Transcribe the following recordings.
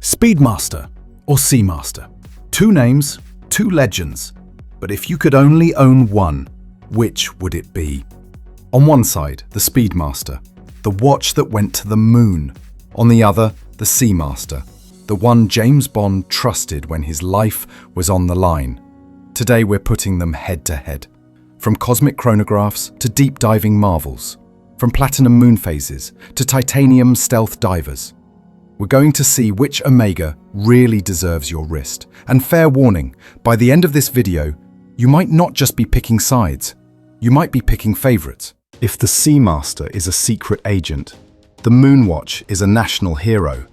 Speedmaster or Seamaster. Two names, two legends. But if you could only own one, which would it be? On one side, the Speedmaster, the watch that went to the moon. On the other, the Seamaster, the one James Bond trusted when his life was on the line. Today we're putting them head to head. From cosmic chronographs to deep diving marvels. From platinum moon phases to titanium stealth divers. We're going to see which Omega really deserves your wrist. And fair warning, by the end of this video, you might not just be picking sides, you might be picking favorites. If the Seamaster is a secret agent, the Moonwatch is a national hero.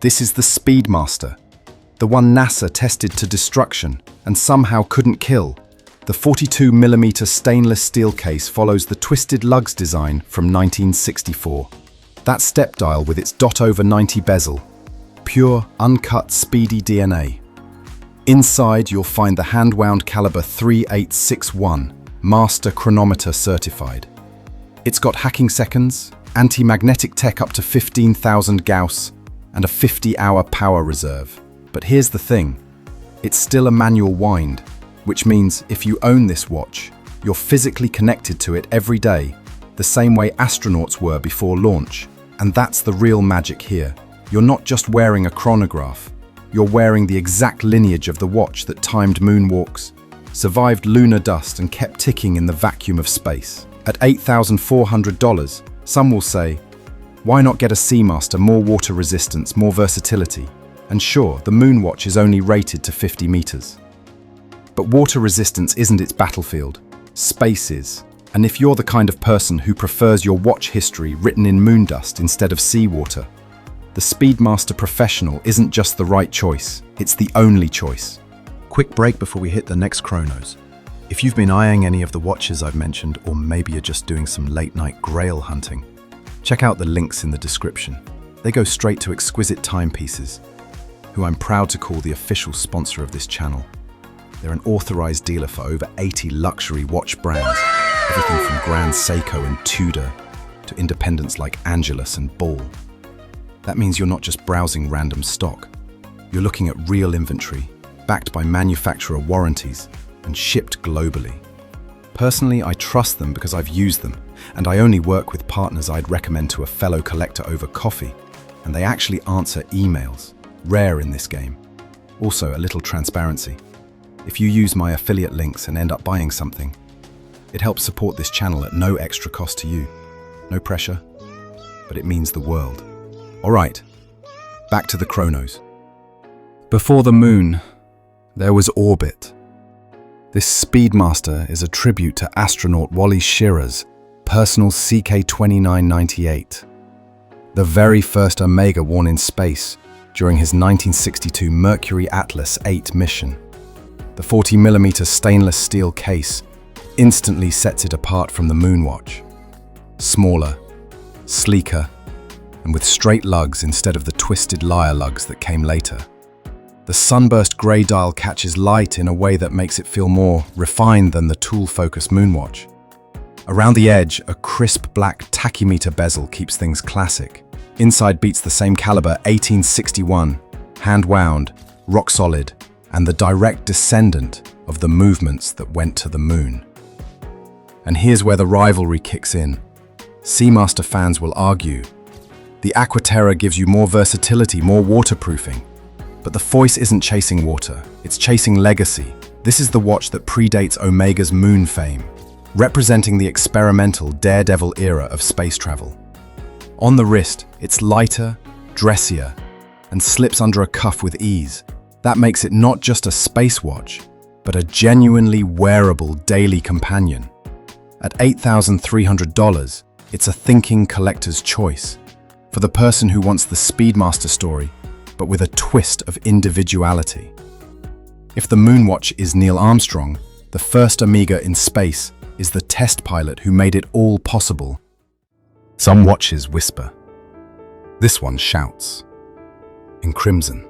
This is the Speedmaster, the one NASA tested to destruction and somehow couldn't kill. The 42mm stainless steel case follows the twisted lugs design from 1964. That step dial with its .over-90 bezel, pure, uncut, speedy DNA. Inside, you'll find the hand-wound caliber 3861, master chronometer certified. It's got hacking seconds, anti-magnetic tech up to 15,000 Gauss, and a 50-hour power reserve. But here's the thing, it's still a manual wind, which means if you own this watch, you're physically connected to it every day, the same way astronauts were before launch. And that's the real magic here. You're not just wearing a chronograph, you're wearing the exact lineage of the watch that timed moonwalks, survived lunar dust and kept ticking in the vacuum of space. At $8,400, some will say, why not get a Seamaster, more water resistance, more versatility? And sure, the Moonwatch is only rated to 50 meters. But water resistance isn't its battlefield, space is. And if you're the kind of person who prefers your watch history written in moon dust instead of seawater, the Speedmaster Professional isn't just the right choice, it's the only choice. Quick break before we hit the next chronos. If you've been eyeing any of the watches I've mentioned, or maybe you're just doing some late-night grail hunting, check out the links in the description. They go straight to exquisite timepieces, who I'm proud to call the official sponsor of this channel. They're an authorized dealer for over 80 luxury watch brands, everything from Grand Seiko and Tudor to independents like Angelus and Ball. That means you're not just browsing random stock. You're looking at real inventory, backed by manufacturer warranties and shipped globally. Personally, I trust them because I've used them, and I only work with partners I'd recommend to a fellow collector over coffee, and they actually answer emails, rare in this game. Also, a little transparency. If you use my affiliate links and end up buying something, it helps support this channel at no extra cost to you. No pressure, but it means the world. All right, back to the chronos. Before the moon, there was orbit. This Speedmaster is a tribute to astronaut Wally Schirra's personal CK-2998, the very first Omega worn in space during his 1962 Mercury Atlas 8 mission. The 40mm stainless steel case instantly sets it apart from the Moonwatch. Smaller, sleeker, and with straight lugs instead of the twisted lyre lugs that came later. The sunburst grey dial catches light in a way that makes it feel more refined than the tool-focused Moonwatch. Around the edge, a crisp black tachymeter bezel keeps things classic. Inside beats the same caliber 1861, hand-wound, rock solid, and the direct descendant of the movements that went to the moon. And here's where the rivalry kicks in. Seamaster fans will argue, the AQUA TERRA gives you more versatility, more waterproofing. But the Foice isn't chasing water, it's chasing legacy. This is the watch that predates Omega's moon fame, representing the experimental daredevil era of space travel. On the wrist, it's lighter, dressier, and slips under a cuff with ease. That makes it not just a space watch, but a genuinely wearable daily companion. At $8,300, it's a thinking collector's choice, for the person who wants the Speedmaster story, but with a twist of individuality. If the Moonwatch is Neil Armstrong, the first Omega in space is the test pilot who made it all possible. Some watches whisper. This one shouts. In crimson.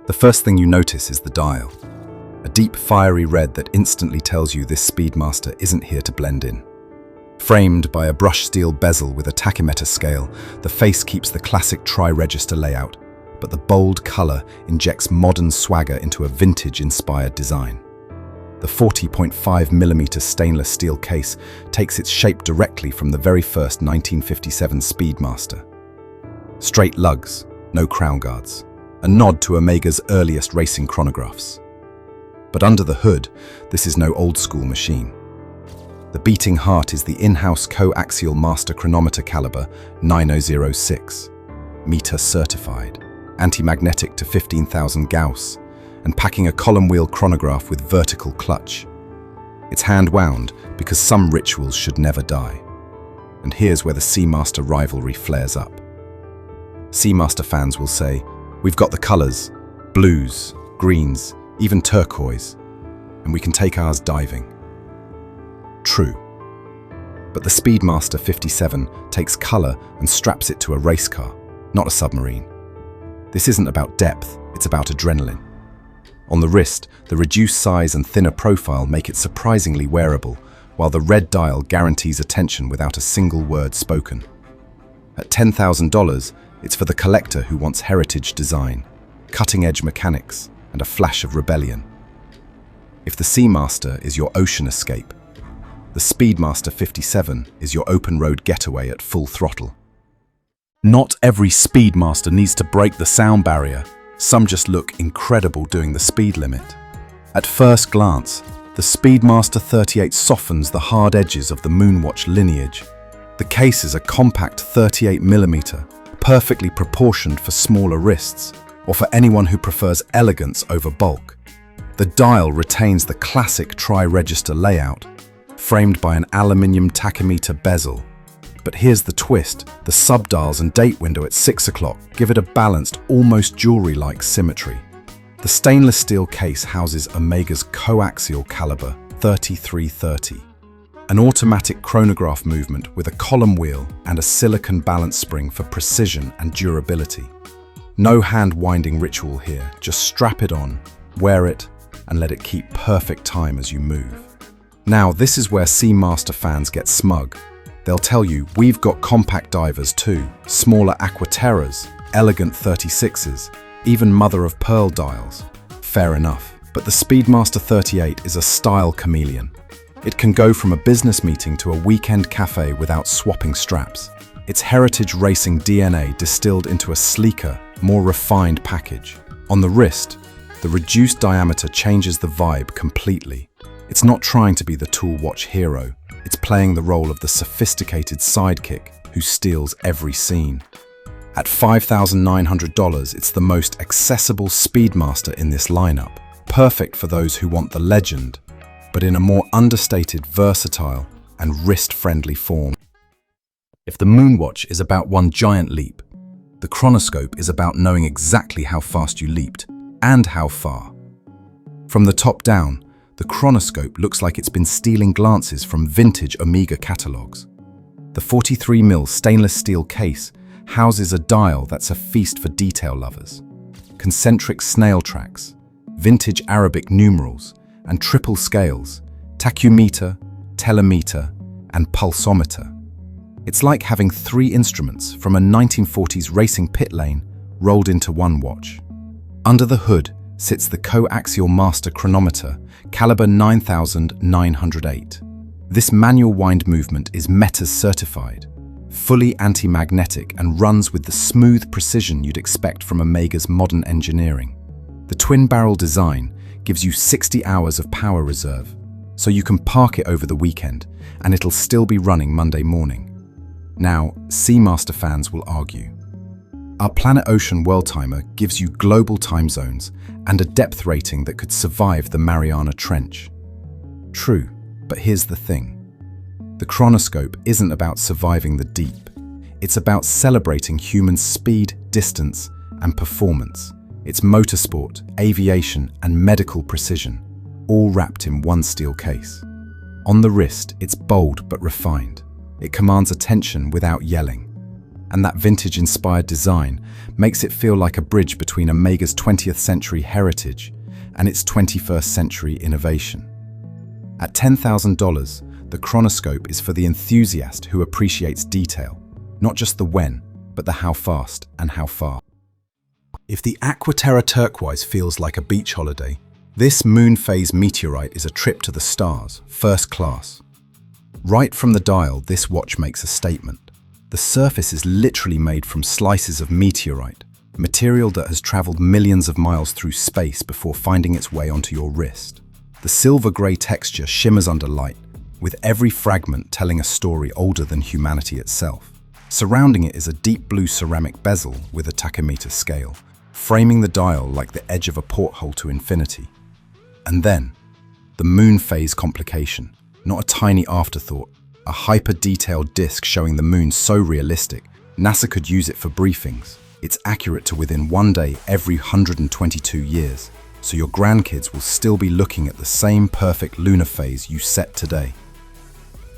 The first thing you notice is the dial. A deep fiery red that instantly tells you this Speedmaster isn't here to blend in. Framed by a brushed steel bezel with a tachymeter scale, the face keeps the classic tri-register layout, but the bold color injects modern swagger into a vintage-inspired design. The 40.5mm stainless steel case takes its shape directly from the very first 1957 Speedmaster. Straight lugs, no crown guards, a nod to Omega's earliest racing chronographs. But under the hood, this is no old-school machine. The beating heart is the in-house coaxial master chronometer caliber 9006, METEORITE certified, anti-magnetic to 15,000 Gauss, and packing a column wheel chronograph with vertical clutch. It's hand-wound because some rituals should never die. And here's where the Seamaster rivalry flares up. Seamaster fans will say, "We've got the colors, blues, greens, even turquoise, and we can take ours diving." True. But the Speedmaster 57 takes color and straps it to a race car, not a submarine. This isn't about depth, it's about adrenaline. On the wrist, the reduced size and thinner profile make it surprisingly wearable, while the red dial guarantees attention without a single word spoken. At $10,000, it's for the collector who wants heritage design, cutting-edge mechanics, and a flash of rebellion. If the Seamaster is your ocean escape, the Speedmaster 57 is your open-road getaway at full throttle. Not every Speedmaster needs to break the sound barrier. Some just look incredible doing the speed limit. At first glance, the Speedmaster 38 softens the hard edges of the Moonwatch lineage. The case is a compact 38mm, perfectly proportioned for smaller wrists, or for anyone who prefers elegance over bulk. The dial retains the classic tri-register layout, framed by an aluminium tachymeter bezel. But here's the twist: the subdials and date window at 6 o'clock give it a balanced, almost jewelry-like symmetry. The stainless steel case houses Omega's coaxial caliber 3330, an automatic chronograph movement with a column wheel and a silicon balance spring for precision and durability. No hand-winding ritual here, just strap it on, wear it, and let it keep perfect time as you move. Now, this is where Seamaster fans get smug. They'll tell you, "We've got compact divers too, smaller AQUA TERRAs, elegant 36s, even mother-of-pearl dials." Fair enough, but the Speedmaster 38 is a style chameleon. It can go from a business meeting to a weekend cafe without swapping straps. It's heritage racing DNA distilled into a sleeker, more refined package. On the wrist, the reduced diameter changes the vibe completely. It's not trying to be the tool watch hero. It's playing the role of the sophisticated sidekick who steals every scene. At $5,900, it's the most accessible Speedmaster in this lineup, perfect for those who want the legend, but in a more understated, versatile, and wrist-friendly form. If the Moonwatch is about one giant leap, the chronoscope is about knowing exactly how fast you leaped and how far. From the top down, the chronoscope looks like it's been stealing glances from vintage Omega catalogs. The 43mm stainless steel case houses a dial that's a feast for detail lovers. Concentric snail tracks, vintage Arabic numerals, and triple scales, tachymeter, telemeter, and pulsometer. It's like having 3 instruments from a 1940s racing pit lane rolled into one watch. Under the hood sits the coaxial master chronometer, caliber 9908. This manual wind movement is METEORITE certified, fully anti-magnetic, and runs with the smooth precision you'd expect from Omega's modern engineering. The twin-barrel design gives you 60 hours of power reserve, so you can park it over the weekend and it'll still be running Monday morning. Now, Seamaster fans will argue. Our Planet Ocean World Timer gives you global time zones and a depth rating that could survive the Mariana Trench. True, but here's the thing. The chronoscope isn't about surviving the deep. It's about celebrating human speed, distance, and performance. It's motorsport, aviation, and medical precision, all wrapped in one steel case. On the wrist, it's bold but refined. It commands attention without yelling. And that vintage-inspired design makes it feel like a bridge between Omega's 20th century heritage and its 21st century innovation. At $10,000, the chronoscope is for the enthusiast who appreciates detail, not just the when, but the how fast and how far. If the AQUA TERRA turquoise feels like a beach holiday, this moon phase meteorite is a trip to the stars, first class. Right from the dial, this watch makes a statement. The surface is literally made from slices of meteorite, material that has traveled millions of miles through space before finding its way onto your wrist. The silver-grey texture shimmers under light, with every fragment telling a story older than humanity itself. Surrounding it is a deep blue ceramic bezel with a tachymeter scale, framing the dial like the edge of a porthole to infinity. And then, the moon phase complication, not a tiny afterthought, a hyper-detailed disc showing the moon so realistic, NASA could use it for briefings. It's accurate to within 1 day every 122 years, so your grandkids will still be looking at the same perfect lunar phase you set today.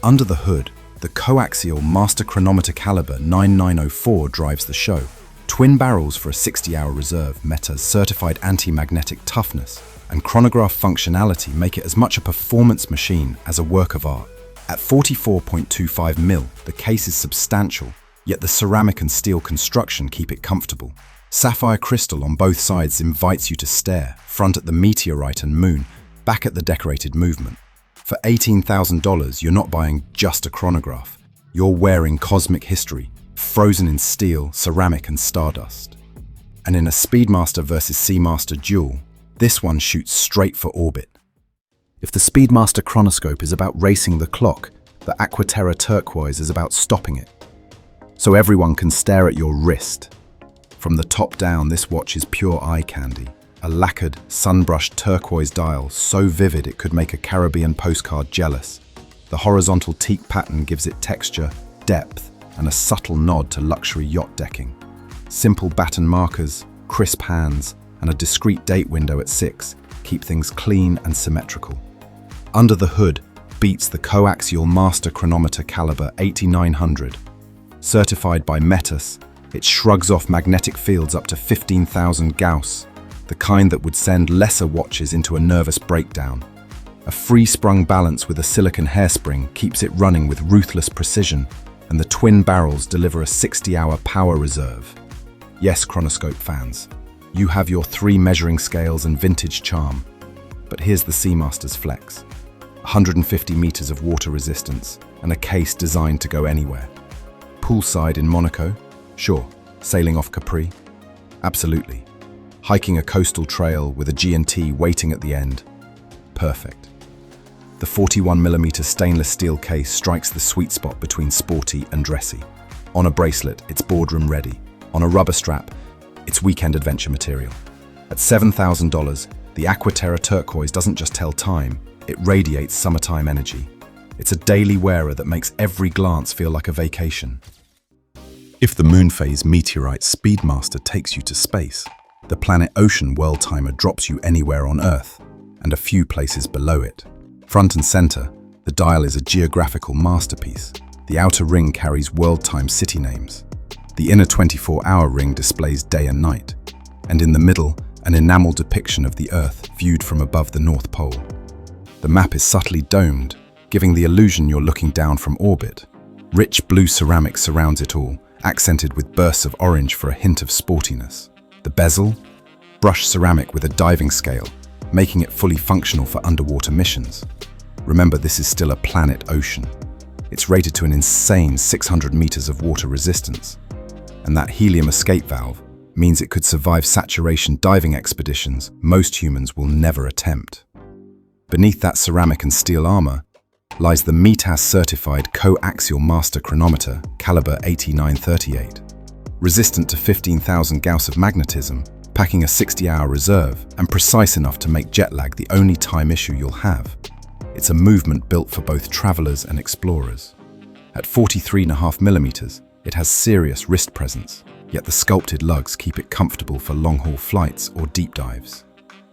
Under the hood, the coaxial master chronometer caliber 9904 drives the show. Twin barrels for a 60-hour reserve, META's certified anti-magnetic toughness, and chronograph functionality make it as much a performance machine as a work of art. At 44.25 mil, the case is substantial, yet the ceramic and steel construction keep it comfortable. Sapphire crystal on both sides invites you to stare, front at the meteorite and moon, back at the decorated movement. For $18,000, you're not buying just a chronograph. You're wearing cosmic history, frozen in steel, ceramic and stardust. And in a Speedmaster versus Seamaster duel, this one shoots straight for orbit. If the Speedmaster chronoscope is about racing the clock, the AQUA TERRA turquoise is about stopping it. So everyone can stare at your wrist. From the top down, this watch is pure eye candy. A lacquered, sun-brushed turquoise dial so vivid it could make a Caribbean postcard jealous. The horizontal teak pattern gives it texture, depth, and a subtle nod to luxury yacht decking. Simple baton markers, crisp hands, and a discreet date window at 6 keep things clean and symmetrical. Under the hood beats the coaxial master chronometer caliber 8900. Certified by METEORITE, it shrugs off magnetic fields up to 15,000 Gauss, the kind that would send lesser watches into a nervous breakdown. A free-sprung balance with a silicon hairspring keeps it running with ruthless precision, and the twin barrels deliver a 60-hour power reserve. Yes, chronoscope fans, you have your 3 measuring scales and vintage charm. But here's the Seamaster's flex. 150 meters of water resistance and a case designed to go anywhere. Poolside in Monaco? Sure. Sailing off Capri? Absolutely. Hiking a coastal trail with a G&T waiting at the end? Perfect. The 41mm stainless steel case strikes the sweet spot between sporty and dressy. On a bracelet, it's boardroom ready. On a rubber strap, it's weekend adventure material. At $7,000, the AQUA TERRA turquoise doesn't just tell time, it radiates summertime energy. It's a daily wearer that makes every glance feel like a vacation. If the moon phase meteorite Speedmaster takes you to space, the Planet Ocean World Timer drops you anywhere on Earth, and a few places below it. Front and center, the dial is a geographical masterpiece. The outer ring carries world time city names. The inner 24-hour ring displays day and night. And in the middle, an enamel depiction of the Earth viewed from above the North Pole. The map is subtly domed, giving the illusion you're looking down from orbit. Rich blue ceramic surrounds it all, accented with bursts of orange for a hint of sportiness. The bezel? Brushed ceramic with a diving scale, making it fully functional for underwater missions. Remember, this is still a planet ocean. It's rated to an insane 600 meters of water resistance. And that helium escape valve means it could survive saturation diving expeditions most humans will never attempt. Beneath that ceramic and steel armor lies the METEORITE-certified coaxial master chronometer caliber 8938. Resistant to 15,000 Gauss of magnetism, packing a 60-hour reserve, and precise enough to make jet lag the only time issue you'll have. It's a movement built for both travelers and explorers. At 43.5mm, it has serious wrist presence, yet the sculpted lugs keep it comfortable for long-haul flights or deep dives.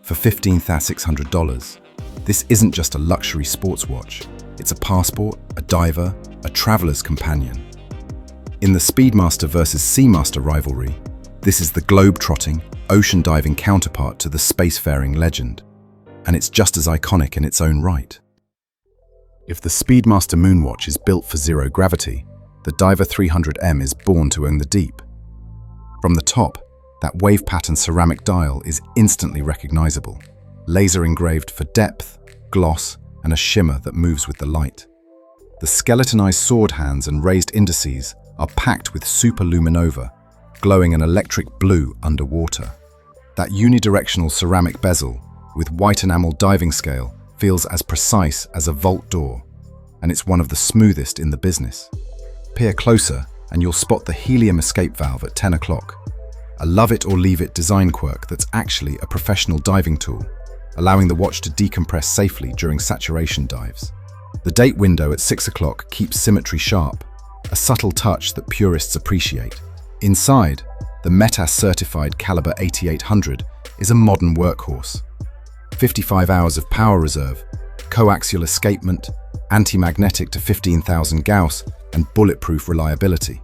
For $15,600, this isn't just a luxury sports watch. It's a passport, a diver, a traveler's companion. In the Speedmaster versus Seamaster rivalry, this is the globe-trotting, ocean-diving counterpart to the spacefaring legend, and it's just as iconic in its own right. If the Speedmaster Moonwatch is built for zero gravity, the Diver 300M is born to own the deep. From the top, That wave pattern ceramic dial is instantly recognizable, laser engraved for depth, gloss, and a shimmer that moves with the light. The skeletonized sword hands and raised indices are packed with superluminova, glowing an electric blue underwater. That unidirectional ceramic bezel, with white enamel diving scale, feels as precise as a vault door, and it's one of the smoothest in the business. Peer closer and you'll spot the helium escape valve at 10 o'clock, a love-it-or-leave-it design quirk that's actually a professional diving tool, allowing the watch to decompress safely during saturation dives. The date window at 6 o'clock keeps symmetry sharp, a subtle touch that purists appreciate. Inside, the METAS-certified caliber 8800 is a modern workhorse. 55 hours of power reserve, coaxial escapement, anti-magnetic to 15,000 Gauss, and bulletproof reliability.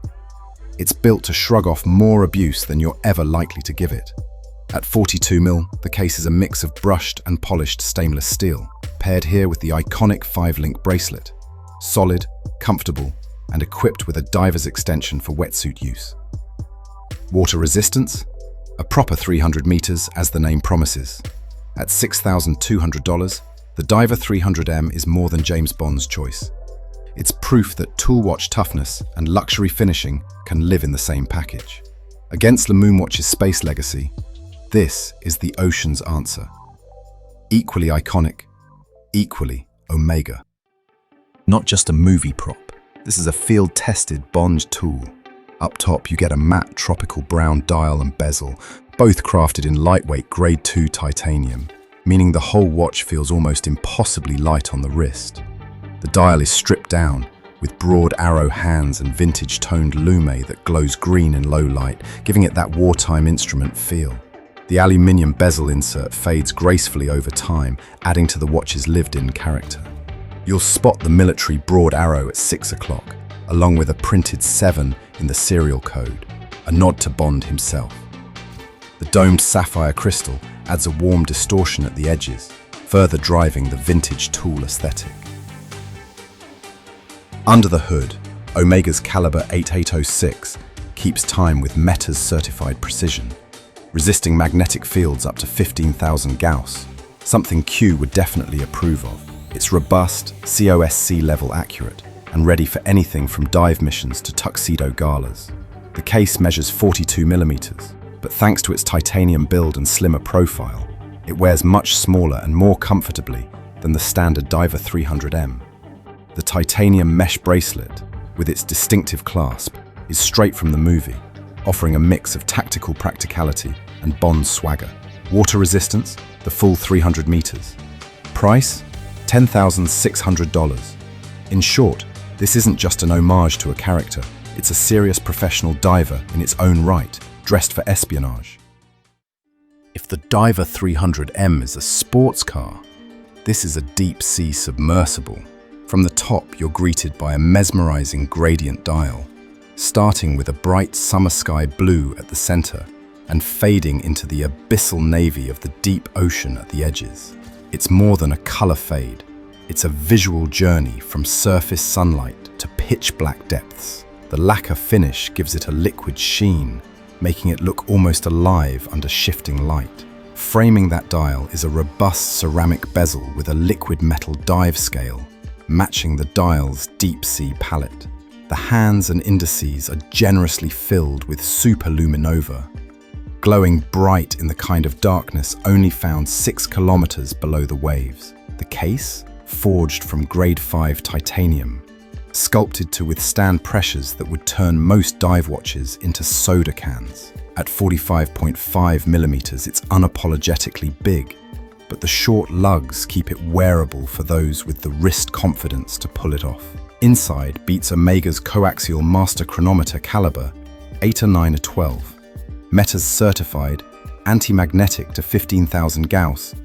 It's built to shrug off more abuse than you're ever likely to give it. At 42mm, the case is a mix of brushed and polished stainless steel, paired here with the iconic 5-link bracelet. Solid, comfortable, and equipped with a diver's extension for wetsuit use. Water resistance? A proper 300 meters, as the name promises. At $6,200, the Diver 300M is more than James Bond's choice. It's proof that tool watch toughness and luxury finishing can live in the same package. Against the Moonwatch's space legacy, this is the ocean's answer. Equally iconic, equally Omega. Not just a movie prop, this is a field-tested Bond tool. Up top, you get a matte tropical brown dial and bezel, both crafted in lightweight Grade 2 titanium, meaning the whole watch feels almost impossibly light on the wrist. The dial is stripped down, with broad arrow hands and vintage-toned lume that glows green in low light, giving it that wartime instrument feel. The aluminium bezel insert fades gracefully over time, adding to the watch's lived-in character. You'll spot the military broad arrow at 6 o'clock, along with a printed 7 in the serial code, a nod to Bond himself. The domed sapphire crystal adds a warm distortion at the edges, further driving the vintage tool aesthetic. Under the hood, Omega's caliber 8806 keeps time with META's certified precision, resisting magnetic fields up to 15,000 Gauss, something Q would definitely approve of. It's robust, COSC level accurate, and ready for anything from dive missions to tuxedo galas. The case measures 42mm, but thanks to its titanium build and slimmer profile, it wears much smaller and more comfortably than the standard Diver 300M. The titanium mesh bracelet, with its distinctive clasp, is straight from the movie, offering a mix of tactical practicality and Bond swagger. Water resistance, the full 300 meters. Price, $10,600. In short, this isn't just an homage to a character, it's a serious professional diver in its own right, dressed for espionage. If the Diver 300M is a sports car, this is a deep-sea submersible. From the top, you're greeted by a mesmerizing gradient dial, starting with a bright summer sky blue at the center and fading into the abyssal navy of the deep ocean at the edges. It's more than a color fade. It's a visual journey from surface sunlight to pitch black depths. The lacquer finish gives it a liquid sheen, making it look almost alive under shifting light. Framing that dial is a robust ceramic bezel with a liquid metal dive scale, matching the dial's deep-sea palette. The hands and indices are generously filled with superluminova, glowing bright in the kind of darkness only found 6 kilometers below the waves. The case, forged from Grade 5 titanium, sculpted to withstand pressures that would turn most dive watches into soda cans. At 45.5mm, it's unapologetically big, but the short lugs keep it wearable for those with the wrist confidence to pull it off. Inside beats Omega's coaxial master chronometer caliber 809/12, META's certified, anti-magnetic to 15,000 Gauss,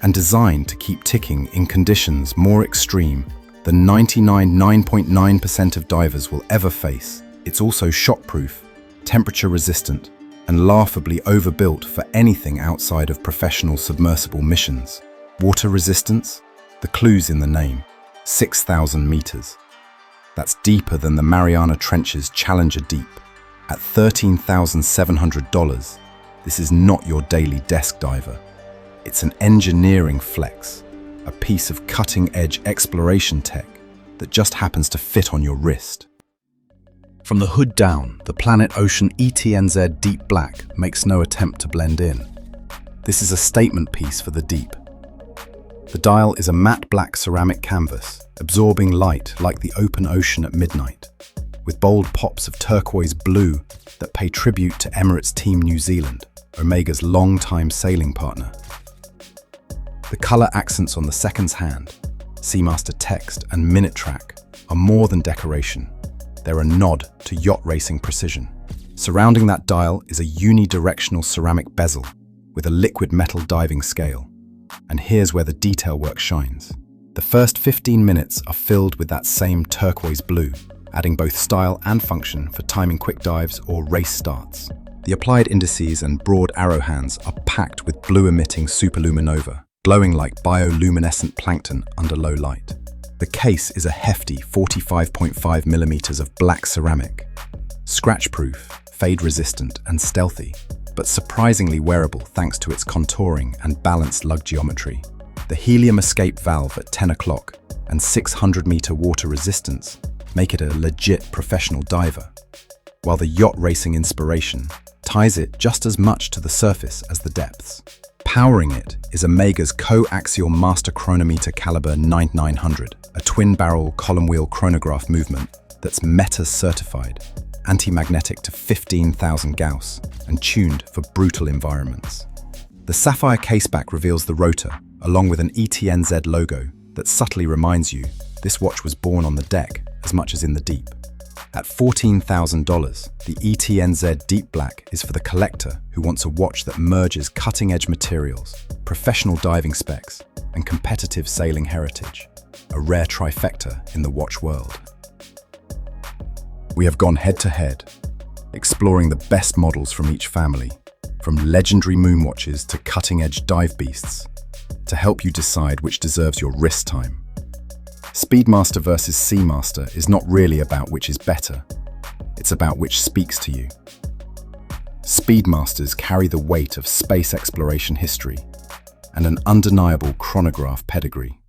and designed to keep ticking in conditions more extreme than 99.9% of divers will ever face. It's also shockproof, temperature resistant, and laughably overbuilt for anything outside of professional submersible missions. Water resistance? The clue's in the name. 6,000 meters. That's deeper than the Mariana Trench's Challenger Deep. At $13,700, This is not your daily desk diver. It's an engineering flex, a piece of cutting-edge exploration tech that just happens to fit on your wrist. From the hood down, the Planet Ocean ETNZ Deep Black makes no attempt to blend in. This is a statement piece for the deep. The dial is a matte black ceramic canvas, absorbing light like the open ocean at midnight, with bold pops of turquoise blue that pay tribute to Emirates Team New Zealand, Omega's long-time sailing partner. The colour accents on the seconds hand, Seamaster text and minute track are more than decoration. They're a nod to yacht racing precision. Surrounding that dial is a unidirectional ceramic bezel with a liquid metal diving scale. And here's where the detail work shines. The first 15 minutes are filled with that same turquoise blue, adding both style and function for timing quick dives or race starts. The applied indices and broad arrow hands are packed with blue-emitting superluminova, glowing like bioluminescent plankton under low light. The case is a hefty 45.5 millimeters of black ceramic, scratch-proof, fade-resistant and stealthy, but surprisingly wearable thanks to its contouring and balanced lug geometry. The helium escape valve at 10 o'clock and 600-meter water resistance make it a legit professional diver, while the yacht racing inspiration ties it just as much to the surface as the depths. Powering it is Omega's coaxial master chronometer caliber 9900, a twin-barrel column wheel chronograph movement that's META certified, anti-magnetic to 15,000 Gauss, and tuned for brutal environments. The sapphire caseback reveals the rotor, along with an ETNZ logo that subtly reminds you this watch was born on the deck as much as in the deep. At $14,000, the ETNZ Deep Black is for the collector who wants a watch that merges cutting-edge materials, professional diving specs, and competitive sailing heritage, a rare trifecta in the watch world. We have gone head-to-head, exploring the best models from each family, from legendary moonwatches to cutting-edge dive beasts, to help you decide which deserves your wrist time. Speedmaster versus Seamaster is not really about which is better, it's about which speaks to you. Speedmasters carry the weight of space exploration history and an undeniable chronograph pedigree.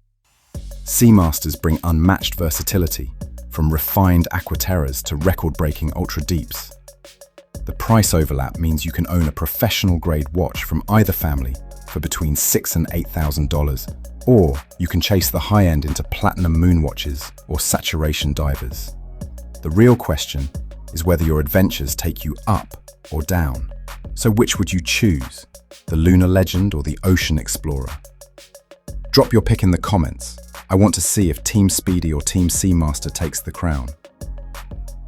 Seamasters bring unmatched versatility, from refined AQUA TERRAs to record-breaking ultra-deeps. The price overlap means you can own a professional-grade watch from either family for between $6,000 and $8,000, or you can chase the high end into platinum moon watches or saturation divers. The real question is whether your adventures take you up or down. So which would you choose, the Lunar Legend or the Ocean Explorer? Drop your pick in the comments. I want to see if Team Speedy or Team Seamaster takes the crown.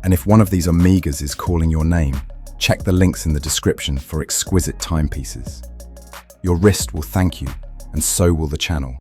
And if one of these Omegas is calling your name, check the links in the description for exquisite timepieces. Your wrist will thank you, and so will the channel.